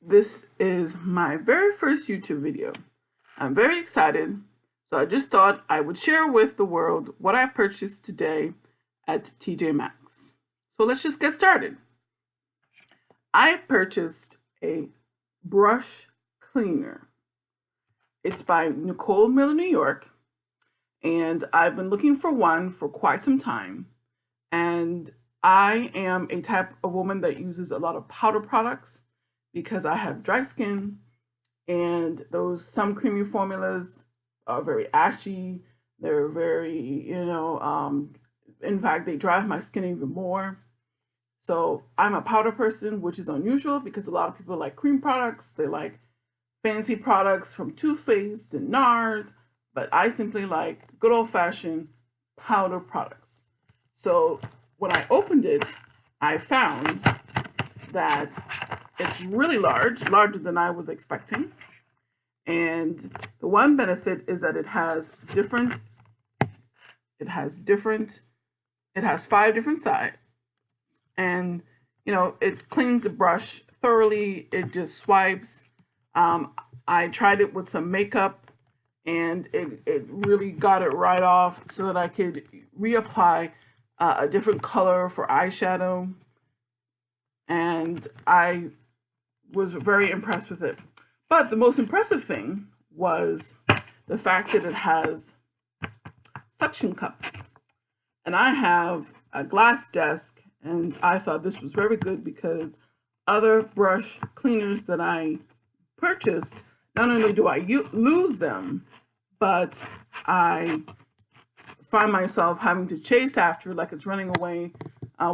This is my very first YouTube video. I'm very excited, so I just thought I would share with the world what I purchased today at TJ Maxx. So let's just get started. I purchased a brush cleaner. It's by Nicole Miller New York, and I've been looking for one for quite some time. And I am a type of woman that uses a lot of powder products because I have dry skin, and those some creamy formulas are very ashy. They're very, in fact, they drive my skin even more. So I'm a powder person, which is unusual because a lot of people like cream products. They like fancy products from Too Faced and NARS, but I simply like good old-fashioned powder products. So when I opened it, I found that it's really large, larger than I was expecting. And the one benefit is that it has 5 different sides. And, it cleans the brush thoroughly. It just swipes. I tried it with some makeup, and it really got it right off so that I could reapply a different color for eyeshadow. And I was very impressed with it. But the most impressive thing was the fact that it has suction cups. And I have a glass desk, and I thought this was very good because other brush cleaners that I purchased, not only do I lose them, but I find myself having to chase after like it's running away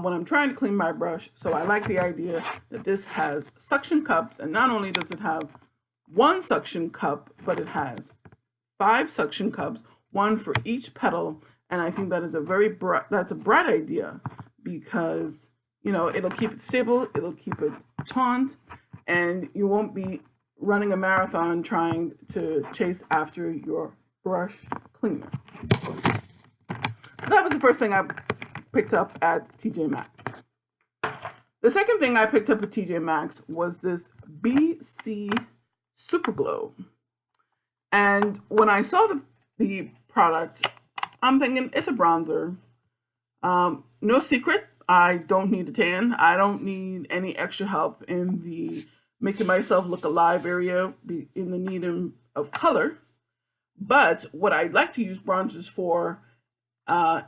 when I'm trying to clean my brush. So I like the idea that this has suction cups, and not only does it have one suction cup, but it has 5 suction cups, one for each petal. And I think that is that's a bright idea because, it'll keep it stable, it'll keep it taut, and you won't be running a marathon trying to chase after your brush cleaner. So that was the first thing I picked up at TJ Maxx. The second thing I picked up at TJ Maxx was this BC Super Glow. And when I saw the product, I'm thinking it's a bronzer. No secret, I don't need a tan. I don't need any extra help in the making myself look alive area, in the need of color. But what I like to use bronzers for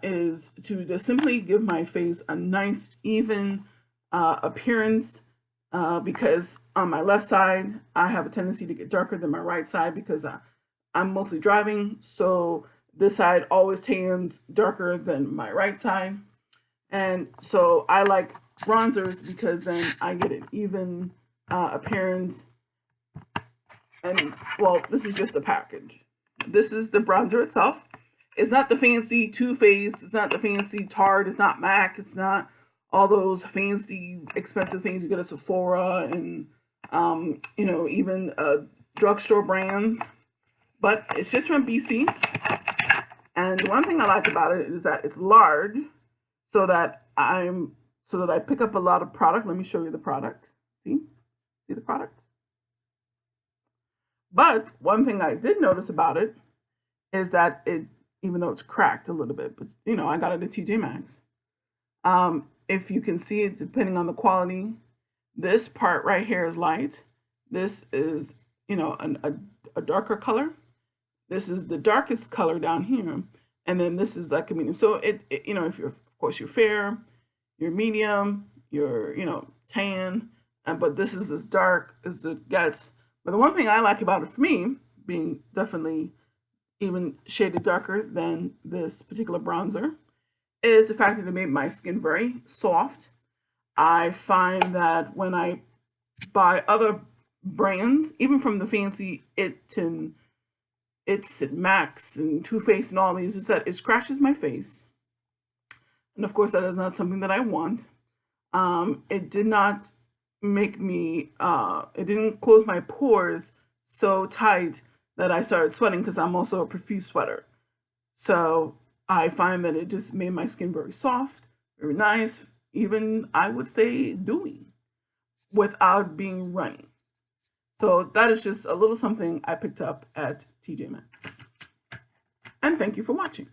is to just simply give my face a nice, even appearance. Because on my left side, I have a tendency to get darker than my right side because I'm mostly driving. So this side always tans darker than my right side. And so I like bronzers because then I get an even appearance. And well, this is just the package. This is the bronzer itself. It's not the fancy Too Faced. It's not the fancy Tarte. It's not MAC. It's not all those fancy, expensive things you get at Sephora and, even drugstore brands. But it's just from BC. And one thing I like about it is that it's large, so that I pick up a lot of product. Let me show you the product. See the product? But one thing I did notice about it is that even though it's cracked a little bit, but I got it at TJ Maxx. If you can see it, depending on the quality, this part right here is light. This is, a darker color. This is the darkest color down here. And then this is like a medium. So if you're fair, you're medium, you're, tan, but this is as dark as it gets. But the one thing I like about it for me, being definitely even shaded darker than this particular bronzer, is the fact that it made my skin very soft. I find that when I buy other brands, even from the fancy It's Max and Too Faced and all these, is that it scratches my face. And of course, that is not something that I want. It did not make me, it didn't close my pores so tight that I started sweating, because I'm also a profuse sweater. So I find that it just made my skin very soft, very nice, even I would say dewy, without being runny. So that is just a little something I picked up at TJ Maxx. And thank you for watching.